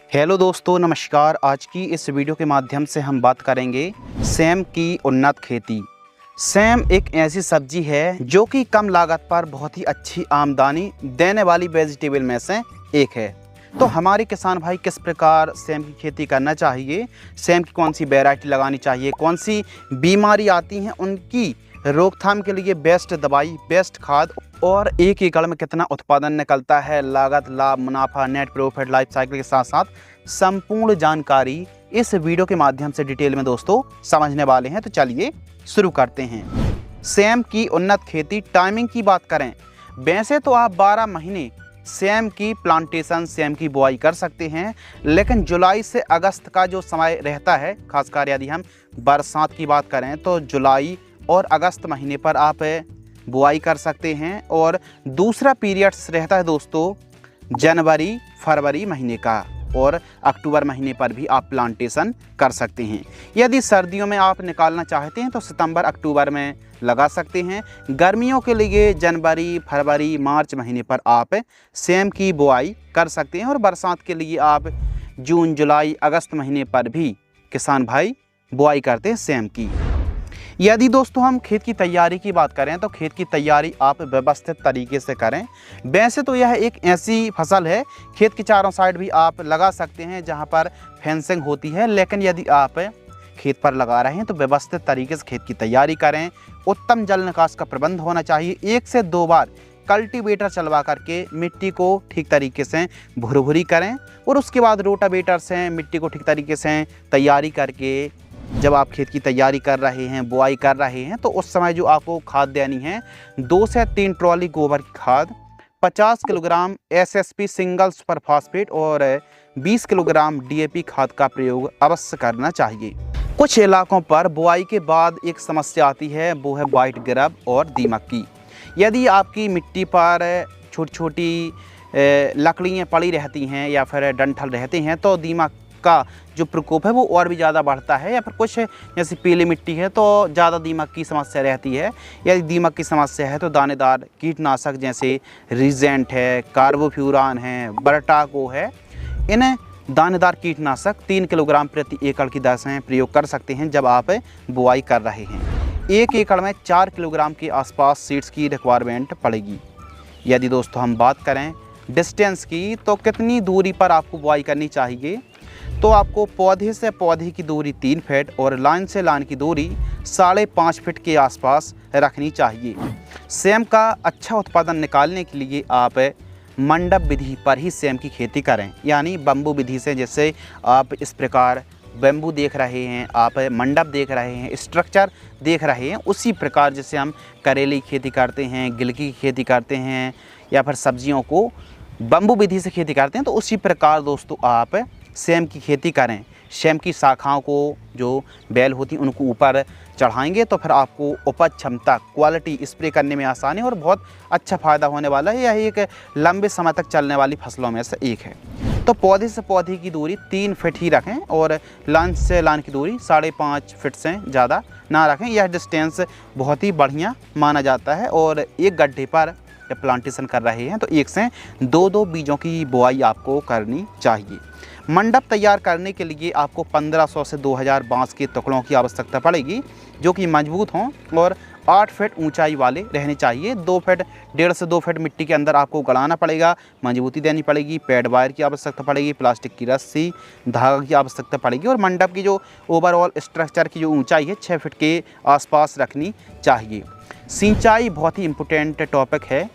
Hello दोस्तों, नमस्कार। आज की इस वीडियो के माध्यम से हम बात करेंगे सेम की उन्नत खेती। सेम एक ऐसी सब्जी है जो कि कम लागत पर बहुत ही अच्छी आमदनी देने वाली वेजिटेबल में से एक है। तो हमारे किसान भाई किस प्रकार सेम की खेती करना चाहिए, सेम की कौन सी वैरायटी लगानी चाहिए, कौन सी बीमारी आती हैं उनकी रोकथाम के लिए बेस्ट दवाई, बेस्ट खाद और एक एकड़ में कितना उत्पादन निकलता है, लागत, लाभ, मुनाफा, नेट प्रॉफिट, लाइफ साइकिल के साथ साथ संपूर्ण जानकारी इस वीडियो के माध्यम से डिटेल में दोस्तों समझने वाले हैं। तो चलिए शुरू करते हैं। सेम की उन्नत खेती। टाइमिंग की बात करें, वैसे तो आप 12 महीने सेम की प्लांटेशन, सेम की बुआई कर सकते हैं, लेकिन जुलाई से अगस्त का जो समय रहता है, खासकर यदि हम बरसात की बात करें तो जुलाई और अगस्त महीने पर आप बुआई कर सकते हैं। और दूसरा पीरियड्स रहता है दोस्तों जनवरी फरवरी महीने का, और अक्टूबर महीने पर भी आप प्लांटेशन कर सकते हैं। यदि सर्दियों में आप निकालना चाहते हैं तो सितंबर अक्टूबर में लगा सकते हैं। गर्मियों के लिए जनवरी फरवरी मार्च महीने पर आप सेम की बुआई कर सकते हैं, और बरसात के लिए आप जून जुलाई अगस्त महीने पर भी किसान भाई बुआई करते हैं सेम की। यदि दोस्तों हम खेत की तैयारी की बात करें तो खेत की तैयारी आप व्यवस्थित तरीके से करें। वैसे तो यह एक ऐसी फसल है, खेत के चारों साइड भी आप लगा सकते हैं जहां पर फेंसिंग होती है, लेकिन यदि आप खेत पर लगा रहे हैं तो व्यवस्थित तरीके से खेत की तैयारी करें। उत्तम जल निकास का प्रबंध होना चाहिए। 1 से 2 बार कल्टीवेटर चलवा करके मिट्टी को ठीक तरीके से भुरभुरी करें, और उसके बाद रोटावेटर से मिट्टी को ठीक तरीके से तैयारी करके जब आप खेत की तैयारी कर रहे हैं, बुआई कर रहे हैं, तो उस समय जो आपको खाद देनी है 2 से 3 ट्रॉली गोबर की खाद, 50 kilogram SSP single super phosphate और 20 किलोग्राम डीएपी खाद का प्रयोग अवश्य करना चाहिए। कुछ इलाकों पर बुआई के बाद एक समस्या आती है, वो है वाइट ग्रब और दीमक की। यदि आपकी मिट्टी पर छोटी छोटी लकड़ियाँ पड़ी रहती हैं या फिर डंठल रहते हैं तो दीमक का जो प्रकोप है वो और भी ज़्यादा बढ़ता है। या फिर कुछ जैसे पीली मिट्टी है तो ज़्यादा दीमक की समस्या रहती है। यदि दीमक की समस्या है तो दानेदार कीटनाशक जैसे रीजेंट है, कार्बोफ्यूरान है, बर्टाको है, इन दानेदार कीटनाशक 3 किलोग्राम प्रति एकड़ की दर से प्रयोग कर सकते हैं जब आप बुआई कर रहे हैं। 1 एकड़ में 4 किलोग्राम के आसपास सीड्स की रिक्वायरमेंट पड़ेगी। यदि दोस्तों हम बात करें डिस्टेंस की, तो कितनी दूरी पर आपको बुआई करनी चाहिए, तो आपको पौधे से पौधे की दूरी 3 फीट और लाइन से लाइन की दूरी 5.5 फीट के आसपास रखनी चाहिए। सेम का अच्छा उत्पादन निकालने के लिए आप मंडप विधि पर ही सेम की खेती करें, यानी बम्बू विधि से। जैसे आप इस प्रकार बम्बू देख रहे हैं, आप मंडप देख रहे हैं, स्ट्रक्चर देख रहे हैं, उसी प्रकार जैसे हम करेले की खेती करते हैं, गिलकी की खेती करते हैं, या फिर सब्जियों को बम्बू विधि से खेती करते हैं, तो उसी प्रकार दोस्तों आप सेम की खेती करें। सेम की शाखाओं को जो बेल होती हैं उनको ऊपर चढ़ाएंगे तो फिर आपको उपज क्षमता, क्वालिटी, स्प्रे करने में आसानी और बहुत अच्छा फ़ायदा होने वाला है। यह एक लंबे समय तक चलने वाली फसलों में से एक है। तो पौधे से पौधे की दूरी 3 फीट ही रखें और लाइन से लाइन की दूरी 5.5 फीट से ज़्यादा ना रखें। यह डिस्टेंस बहुत ही बढ़िया माना जाता है। और एक गड्ढे पर जब प्लांटेशन कर रहे हैं तो 1 से 2 बीजों की बुआई आपको करनी चाहिए। मंडप तैयार करने के लिए आपको 1500 से 2000 बांस के टुकड़ों की आवश्यकता पड़ेगी, जो कि मजबूत हों और 8 फीट ऊंचाई वाले रहने चाहिए। 2 फीट, 1.5 से 2 फीट मिट्टी के अंदर आपको गड़ाना पड़ेगा, मजबूती देनी पड़ेगी, पैड वायर की आवश्यकता पड़ेगी, प्लास्टिक की रस्सी, धागा की आवश्यकता पड़ेगी, और मंडप की जो ओवरऑल स्ट्रक्चर की जो ऊंचाई है 6 फीट के आसपास रखनी चाहिए। सिंचाई बहुत ही इम्पोर्टेंट टॉपिक है।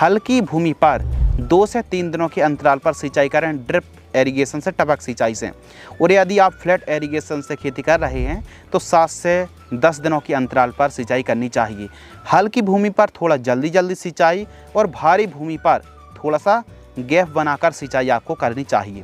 हल्की भूमि पर 2 से 3 दिनों के अंतराल पर सिंचाई करें, ड्रिप एरीगेशन से, टपक सिंचाई से। और यदि आप फ्लैट एरीगेशन से खेती कर रहे हैं तो 7 से 10 दिनों के अंतराल पर सिंचाई करनी चाहिए। हल्की भूमि पर थोड़ा जल्दी सिंचाई और भारी भूमि पर थोड़ा सा गैप बनाकर सिंचाई आपको करनी चाहिए।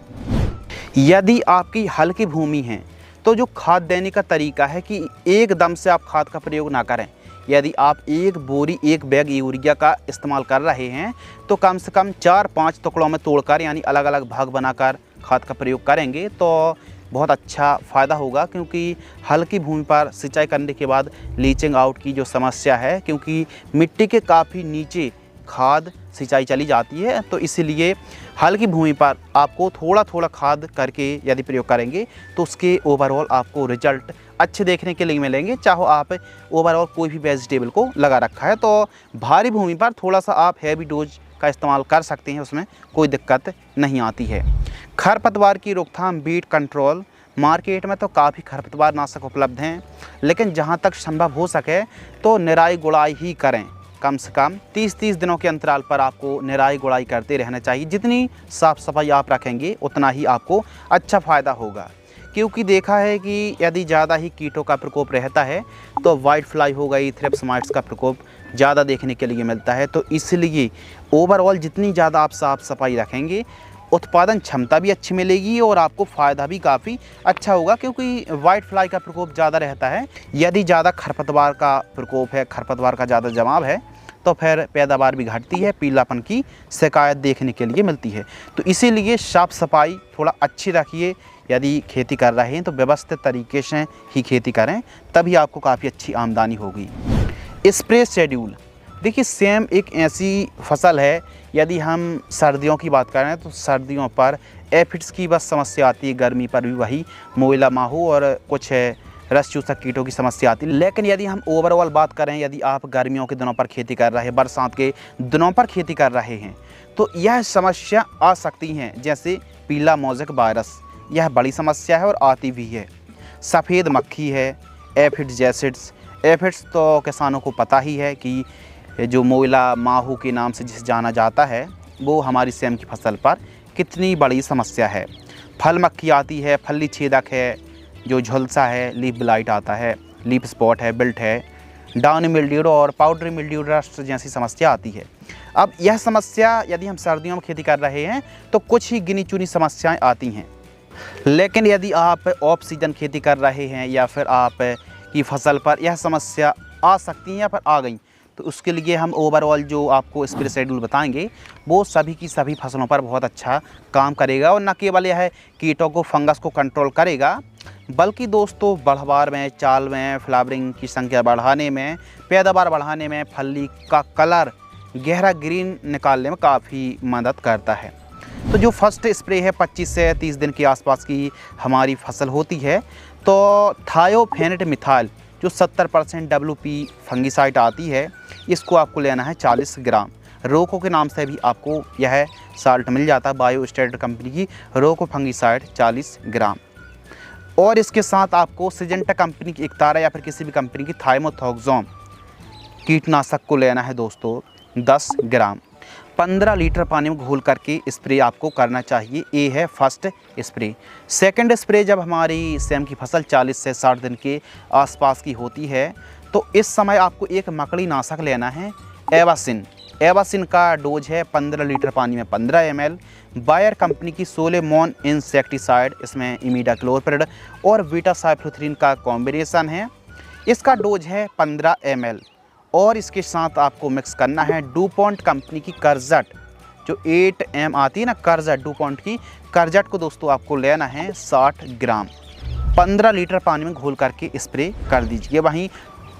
यदि आपकी हल्की भूमि है तो जो खाद देने का तरीका है कि एकदम से आप खाद का प्रयोग ना करें। यदि आप 1 बोरी 1 बैग यूरिया का इस्तेमाल कर रहे हैं तो कम से कम 4-5 टुकड़ों में तोड़कर, यानी अलग अलग भाग बनाकर खाद का प्रयोग करेंगे तो बहुत अच्छा फ़ायदा होगा। क्योंकि हल्की भूमि पर सिंचाई करने के बाद लीचिंग आउट की जो समस्या है, क्योंकि मिट्टी के काफ़ी नीचे खाद सिंचाई चली जाती है। तो इसीलिए हल्की भूमि पर आपको थोड़ा थोड़ा खाद करके यदि प्रयोग करेंगे तो उसके ओवरऑल आपको रिजल्ट अच्छे देखने के लिए मिलेंगे। चाहो आप ओवरऑल कोई भी वेजिटेबल को लगा रखा है तो भारी भूमि पर थोड़ा सा आप हैवी डोज का इस्तेमाल कर सकते हैं, उसमें कोई दिक्कत नहीं आती है। खरपतवार की रोकथाम बीट कंट्रोल, मार्केट में तो काफ़ी खरपतवार नाशक उपलब्ध हैं, लेकिन जहां तक संभव हो सके तो निराई गुड़ाई ही करें। कम से कम 30-30 दिनों के अंतराल पर आपको निराई गुड़ाई करते रहना चाहिए। जितनी साफ़ सफाई आप रखेंगे उतना ही आपको अच्छा फ़ायदा होगा, क्योंकि देखा है कि यदि ज़्यादा ही कीटों का प्रकोप रहता है तो वाइट फ्लाई हो गई, थ्रिप्स माइट्स का प्रकोप ज़्यादा देखने के लिए मिलता है। तो इसलिए ओवरऑल जितनी ज़्यादा आप साफ़ सफाई रखेंगे उत्पादन क्षमता भी अच्छी मिलेगी और आपको फ़ायदा भी काफ़ी अच्छा होगा, क्योंकि वाइट फ्लाई का प्रकोप ज़्यादा रहता है। यदि ज़्यादा खरपतवार का प्रकोप है, खरपतवार का ज़्यादा जमाव है तो फिर पैदावार भी घटती है, पीलापन की शिकायत देखने के लिए मिलती है। तो इसीलिए साफ़ सफाई थोड़ा अच्छी रखिए। यदि खेती कर रहे हैं तो व्यवस्थित तरीके से ही खेती करें, तभी आपको काफ़ी अच्छी आमदनी होगी। स्प्रे शेड्यूल, देखिए सेम एक ऐसी फसल है, यदि हम सर्दियों की बात करें तो सर्दियों पर एफिड्स की बस समस्या आती है, गर्मी पर भी वही मोइला माहू और कुछ रस चूसक कीटों की समस्या आती है। लेकिन यदि हम ओवरऑल बात करें, यदि आप गर्मियों के दिनों पर खेती कर रहे हैं, बरसात के दिनों पर खेती कर रहे हैं तो यह समस्या आ सकती हैं, जैसे पीला मोज़ेक वायरस, यह बड़ी समस्या है और आती भी है। सफ़ेद मक्खी है, एफिड्स जैसिड्स। एफिड्स तो किसानों को पता ही है कि जो मोइला माहू के नाम से जिसे जाना जाता है, वो हमारी सेम की फसल पर कितनी बड़ी समस्या है। फल मक्खी आती है, फली छेदक है, जो झुलसा है, लीफ ब्लाइट आता है, लीफ स्पॉट है, बिल्ट है, डाउनी मिल्ड्यू और पाउडरी मिल्ड्यू रस्ट जैसी समस्या आती है। अब यह समस्या यदि हम सर्दियों में खेती कर रहे हैं तो कुछ ही गिनी चुनी समस्याएं आती हैं, लेकिन यदि आप ऑफ सीजन खेती कर रहे हैं या फिर आप की फसल पर यह समस्या आ सकती है या फिर आ गई, तो उसके लिए हम ओवरऑल जो आपको स्प्रे शेड्यूल बताएंगे वो सभी की सभी फसलों पर बहुत अच्छा काम करेगा। और न केवल यह कीटों को, फंगस को कंट्रोल करेगा, बल्कि दोस्तों बढ़वार में, चाल में, फ्लावरिंग की संख्या बढ़ाने में, पैदावार बढ़ाने में, फली का कलर गहरा ग्रीन निकालने में काफ़ी मदद करता है। तो जो फर्स्ट स्प्रे है 25 से 30 दिन के आसपास की हमारी फसल होती है, तो थायोफेनेट मिथाइल जो 70% WP फंगिसाइड आती है, इसको आपको लेना है 40 ग्राम। रोको के नाम से भी आपको यह साल्ट मिल जाता है, बायोस्टेट कंपनी की रोको फंगिसाइड 40 ग्राम। और इसके साथ आपको सिजेंटा कंपनी की इक्तारा या फिर किसी भी कंपनी की थाइमोथोक्सोम कीटनाशक को लेना है दोस्तों 10 ग्राम। 15 लीटर पानी में घोल करके स्प्रे आपको करना चाहिए। ये है फर्स्ट स्प्रे। सेकंड स्प्रे जब हमारी सेम की फसल 40 से 60 दिन के आसपास की होती है तो इस समय आपको एक मकड़ी नाशक लेना है, एवासिन। एवासिन का डोज है 15 लीटर पानी में 15 ml। बायर कंपनी की सोलेमोन इंसेक्टिसाइड, इसमें इमिडाक्लोप्रिड और बीटा-साइक्लोथ्रिन का कॉम्बिनेशन है। इसका डोज है 15 ml। और इसके साथ आपको मिक्स करना है डुपॉन्ट कंपनी की करजट, जो 8M आती है ना करजट, डुपॉन्ट की करजट को दोस्तों आपको लेना है 60 ग्राम। 15 लीटर पानी में घोल करके स्प्रे कर दीजिए। वहीं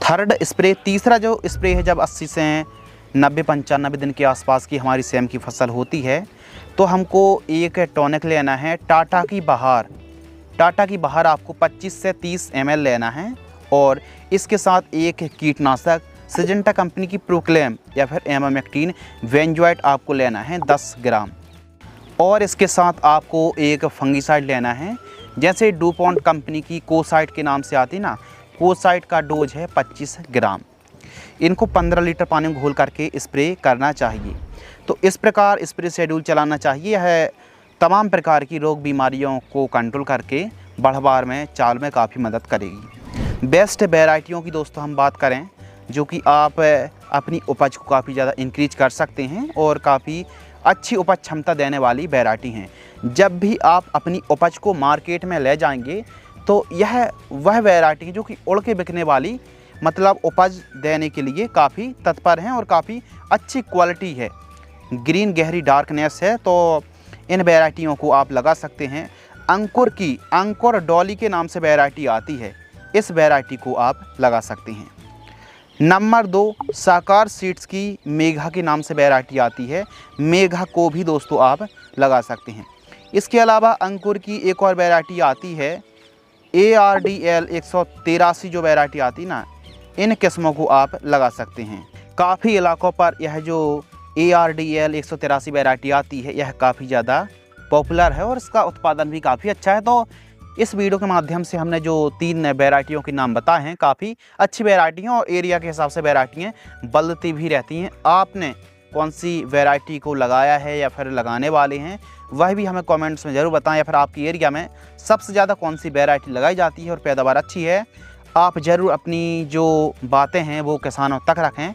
थर्ड स्प्रे, तीसरा जो स्प्रे है जब 80 से 90-95 दिन के आसपास की हमारी सेम की फसल होती है तो हमको एक टॉनिक लेना है टाटा की बहार। टाटा की बहार आपको 25 से 30 ml लेना है। और इसके साथ एक कीटनाशक सिजेंटा कंपनी की प्रोक्लेम या फिर एमामेक्टिन वेंजॉइट आपको लेना है 10 ग्राम। और इसके साथ आपको एक फंगिसाइड लेना है, जैसे डुपॉन्ट कंपनी की कोसाइड के नाम से आती ना, कोसाइड का डोज है 25 ग्राम। इनको 15 लीटर पानी में घोल करके स्प्रे करना चाहिए। तो इस प्रकार स्प्रे शेड्यूल चलाना चाहिए। यह तमाम प्रकार की रोग बीमारियों को कंट्रोल करके बढ़वार में, चाल में काफ़ी मदद करेगी। बेस्ट वैरायटियों की दोस्तों हम बात करें जो कि आप अपनी उपज को काफ़ी ज़्यादा इंक्रीज कर सकते हैं और काफ़ी अच्छी उपज क्षमता देने वाली वैरायटी हैं। जब भी आप अपनी उपज को मार्केट में ले जाएंगे तो यह वह वैरायटी है जो कि उड़ के बिकने वाली, मतलब उपज देने के लिए काफ़ी तत्पर हैं और काफ़ी अच्छी क्वालिटी है, ग्रीन गहरी डार्कनेस है। तो इन वैरायटियों को आप लगा सकते हैं। अंकुर की, अंकुर डॉली के नाम से वैरायटी आती है, इस वैरायटी को आप लगा सकते हैं। नंबर 2, साकार सीड्स की मेघा के नाम से वैरायटी आती है, मेघा को भी दोस्तों आप लगा सकते हैं। इसके अलावा अंकुर की एक और वैरायटी आती है ARDL 183 जो वैरायटी आती ना, इन किस्मों को आप लगा सकते हैं। काफ़ी इलाकों पर यह जो ARDL 183 वैरायटी आती है यह काफ़ी ज़्यादा पॉपुलर है और इसका उत्पादन भी काफ़ी अच्छा है। तो इस वीडियो के माध्यम से हमने जो 3 वैरायटियों के नाम बताए हैं, काफ़ी अच्छी वैरायटी हैं और एरिया के हिसाब से वैरायटियाँ बदलती भी रहती हैं। आपने कौन सी वैरायटी को लगाया है या फिर लगाने वाले हैं, वह भी हमें कमेंट्स में ज़रूर बताएं। या फिर आपकी एरिया में सबसे ज़्यादा कौन सी वैरायटी लगाई जाती है और पैदावार अच्छी है, आप ज़रूर अपनी जो बातें हैं वो किसानों तक रखें।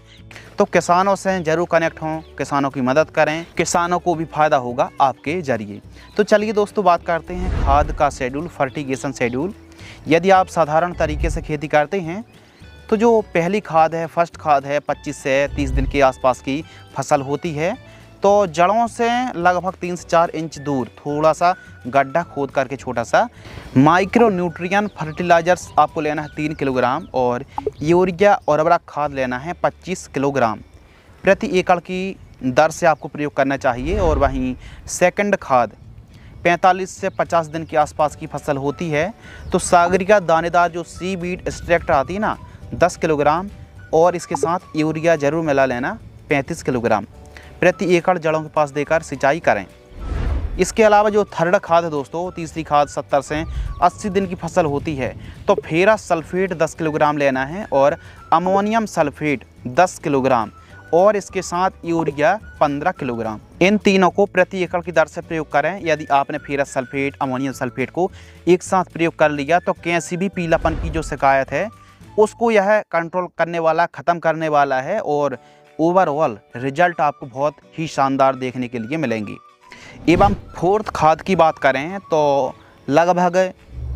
तो किसानों से ज़रूर कनेक्ट हों, किसानों की मदद करें, किसानों को भी फ़ायदा होगा आपके ज़रिए। तो चलिए दोस्तों बात करते हैं खाद का शेड्यूल, फर्टिगेशन शेड्यूल। यदि आप साधारण तरीके से खेती करते हैं तो जो पहली खाद है, फर्स्ट खाद है, 25 से 30 दिन के आसपास की फसल होती है। तो जड़ों से लगभग 3 से 4 इंच दूर थोड़ा सा गड्ढा खोद करके छोटा सा माइक्रो न्यूट्रिएंट फर्टिलाइजर्स आपको लेना है 3 किलोग्राम और यूरिया और उर्वरक खाद लेना है 25 किलोग्राम प्रति एकड़ की दर से आपको प्रयोग करना चाहिए। और वहीं सेकंड खाद 45 से 50 दिन के आसपास की फसल होती है तो सागरिका दानेदार जो सीवीड एक्सट्रैक्ट आती है ना, 10 किलोग्राम और इसके साथ यूरिया ज़रूर मिला लेना 35 किलोग्राम प्रति एकड़ जड़ों के पास देकर सिंचाई करें। इसके अलावा जो थर्ड खाद है दोस्तों, तीसरी खाद 70 से 80 दिन की फसल होती है तो फेरस सल्फेट 10 किलोग्राम लेना है और अमोनियम सल्फेट 10 किलोग्राम और इसके साथ यूरिया 15 किलोग्राम। इन तीनों को प्रति एकड़ की दर से प्रयोग करें। यदि आपने फेरस सल्फेट, अमोनियम सल्फेट को एक साथ प्रयोग कर लिया तो कैसी भी पीलापन की जो शिकायत है उसको यह कंट्रोल करने वाला, ख़त्म करने वाला है और ओवरऑल रिजल्ट आपको बहुत ही शानदार देखने के लिए मिलेंगे। एवं फोर्थ खाद की बात करें तो लगभग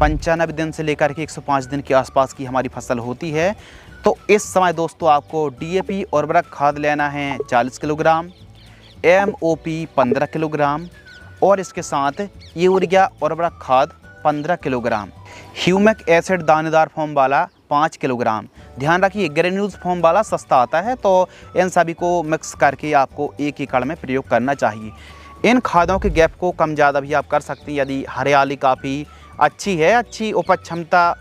95 दिन से लेकर के 105 दिन के आसपास की हमारी फसल होती है। तो इस समय दोस्तों आपको DAP और उर्वरक खाद लेना है 40 किलोग्राम, MOP 15 किलोग्राम और इसके साथ यूरिया और उर्वरक खाद 15 किलोग्राम, ह्यूमिक एसिड दानेदार फॉर्म वाला 5 किलोग्राम। ध्यान रखिए ग्रेन्यूल्स फॉर्म वाला सस्ता आता है तो इन सभी को मिक्स करके आपको 1 एकड़ में प्रयोग करना चाहिए। इन खादों के गैप को कम ज़्यादा भी आप कर सकते हैं। यदि हरियाली काफ़ी अच्छी है, अच्छी उपज क्षमता,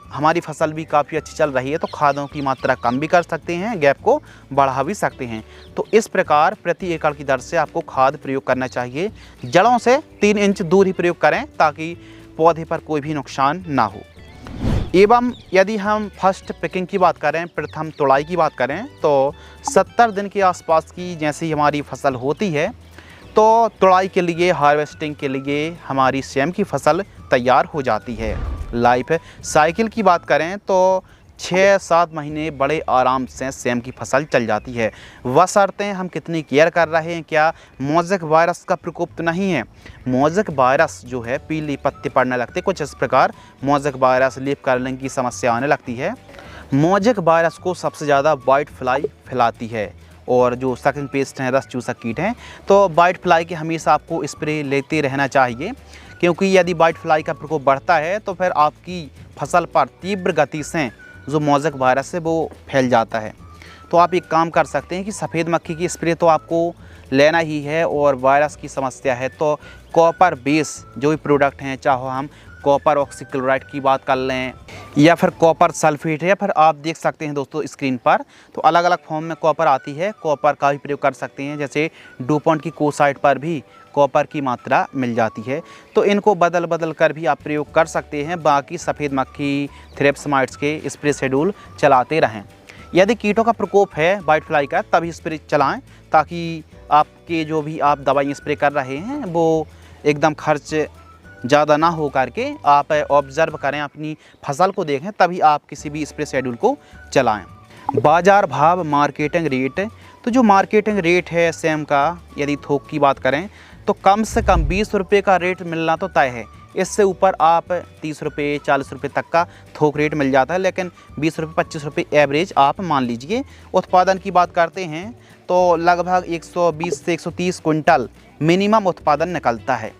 हमारी फसल भी काफ़ी अच्छी चल रही है तो खादों की मात्रा कम भी कर सकते हैं, गैप को बढ़ा भी सकते हैं। तो इस प्रकार प्रति एकड़ की दर से आपको खाद प्रयोग करना चाहिए। जड़ों से 3 इंच दूर ही प्रयोग करें ताकि पौधे पर कोई भी नुकसान ना हो। एवं यदि हम फर्स्ट पिकिंग की बात करें, प्रथम तुड़ाई की बात करें तो 70 दिन के आसपास की जैसी हमारी फसल होती है तो तुड़ाई के लिए, हार्वेस्टिंग के लिए हमारी सेम की फसल तैयार हो जाती है। लाइफ साइकिल की बात करें तो 6-7 महीने बड़े आराम से सेम की फसल चल जाती है। बशर्ते हम कितनी केयर कर रहे हैं, क्या मोज़ेक वायरस का प्रकोप तो नहीं है। मोज़ेक वायरस जो है पीली पत्ती पड़ने लगते, कुछ इस प्रकार मोज़ेक वायरस, लीफ कर्लिंग की समस्या आने लगती है। मोज़ेक वायरस को सबसे ज़्यादा वाइट फ्लाई फैलाती है और जो सकिंग पेस्ट हैं, रस चूसक कीट हैं, तो वाइट फ्लाई के हमेशा आपको स्प्रे लेते रहना चाहिए क्योंकि यदि वाइट फ्लाई का प्रकोप बढ़ता है तो फिर आपकी फसल पर तीव्र गति से जो मोज़ेक वायरस है वो फैल जाता है। तो आप एक काम कर सकते हैं कि सफ़ेद मक्खी की स्प्रे तो आपको लेना ही है और वायरस की समस्या है तो कॉपर बेस जो भी प्रोडक्ट हैं, चाहे हम कॉपर ऑक्सीक्लोराइड की बात कर लें या फिर कॉपर सल्फेट है, या फिर आप देख सकते हैं दोस्तों स्क्रीन पर तो अलग अलग फॉर्म में कॉपर आती है, कॉपर का भी प्रयोग कर सकते हैं। जैसे डुपॉन्ट की कोसाइट पर भी कॉपर की मात्रा मिल जाती है तो इनको बदल बदल कर भी आप प्रयोग कर सकते हैं। बाकी सफ़ेद मक्खी, थ्रिप्स माइट्स के स्प्रे शेड्यूल चलाते रहें। यदि कीटों का प्रकोप है वाइट फ्लाई का तभी स्प्रे चलाएं ताकि आपके जो भी आप दवाई स्प्रे कर रहे हैं वो एकदम खर्च ज़्यादा ना हो करके आप ऑब्ज़र्व करें, अपनी फसल को देखें, तभी आप किसी भी स्प्रे शेड्यूल को चलाएं। बाज़ार भाव, मार्केटिंग रेट, तो जो मार्केटिंग रेट है सेम का, यदि थोक की बात करें तो कम से कम 20 रुपये का रेट मिलना तो तय है। इससे ऊपर आप 30 रुपये 40 रुपये तक का थोक रेट मिल जाता है, लेकिन 20 रुपये 25 रुपये एवरेज आप मान लीजिए। उत्पादन की बात करते हैं तो लगभग 120 से 130 कुंटल मिनिमम उत्पादन निकलता है।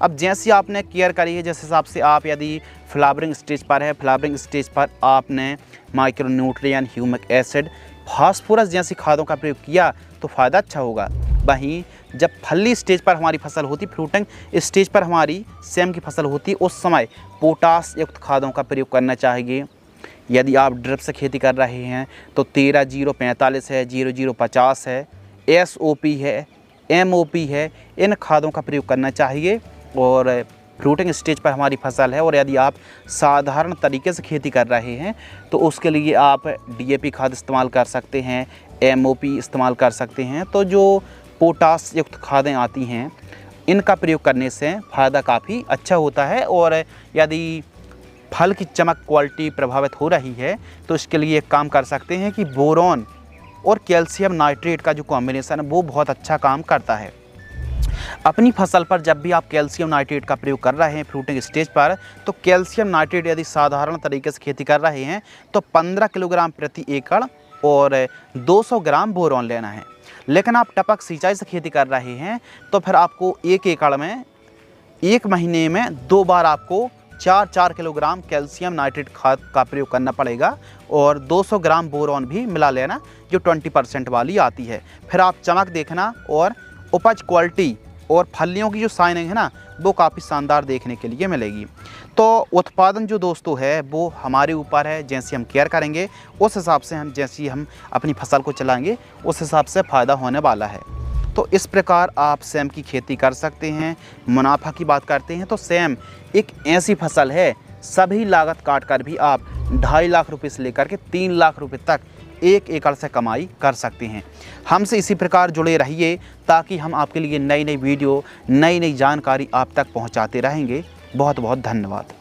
अब जैसी आपने केयर करी है, जिस हिसाब से आप यदि फ्लावरिंग स्टेज पर है, फ्लावरिंग स्टेज पर आपने माइक्रोन्यूट्रिएंट, ह्यूमिक एसिड, फास्फोरस जैसी खादों का प्रयोग किया तो फ़ायदा अच्छा होगा। वहीं जब फली स्टेज पर हमारी फसल होती, फ्रूटिंग स्टेज पर हमारी सेम की फसल होती, उस समय पोटास युक्त खादों का प्रयोग करना चाहिए। यदि आप ड्रिप से खेती कर रहे हैं तो 13-0-45 है, 00-50 है, SOP है, MOP है, इन खादों का प्रयोग करना चाहिए। और फ्रूटिंग स्टेज पर हमारी फसल है और यदि आप साधारण तरीके से खेती कर रहे हैं तो उसके लिए आप DAP खाद इस्तेमाल कर सकते हैं, MOP इस्तेमाल कर सकते हैं। तो जो पोटास युक्त खादें आती हैं इनका प्रयोग करने से फ़ायदा काफ़ी अच्छा होता है। और यदि फल की चमक क्वालिटी प्रभावित हो रही है तो इसके लिए एक काम कर सकते हैं कि बोरॉन और कैल्शियम नाइट्रेट का जो कॉम्बिनेशन है वो बहुत अच्छा काम करता है। अपनी फसल पर जब भी आप कैल्शियम नाइट्रेट का प्रयोग कर रहे हैं फ्रूटिंग स्टेज पर, तो कैल्शियम नाइट्रेट यदि साधारण तरीके से खेती कर रहे हैं तो 15 किलोग्राम प्रति एकड़ और 200 ग्राम बोरॉन लेना है। लेकिन आप टपक सिंचाई से खेती कर रहे हैं तो फिर आपको 1 एकड़ में 1 महीने में 2 बार आपको 4-4 किलोग्राम कैल्शियम नाइट्रेट खाद का प्रयोग करना पड़ेगा और 200 ग्राम बोरॉन भी मिला लेना जो 20% वाली आती है। फिर आप चमक देखना और उपज क्वालिटी और फलियों की जो शाइनिंग है ना वो काफ़ी शानदार देखने के लिए मिलेगी। तो उत्पादन जो दोस्तों है वो हमारे ऊपर है, जैसे हम केयर करेंगे उस हिसाब से हम अपनी फसल को चलाएंगे उस हिसाब से फ़ायदा होने वाला है। तो इस प्रकार आप सेम की खेती कर सकते हैं। मुनाफा की बात करते हैं तो सेम एक ऐसी फसल है सभी लागत काट कर भी आप 2.5 लाख रुपये से लेकर के 3 लाख रुपये तक 1 एकड़ से कमाई कर सकते हैं। हमसे इसी प्रकार जुड़े रहिए ताकि हम आपके लिए नई नई वीडियो, नई नई जानकारी आप तक पहुंचाते रहेंगे। बहुत बहुत धन्यवाद।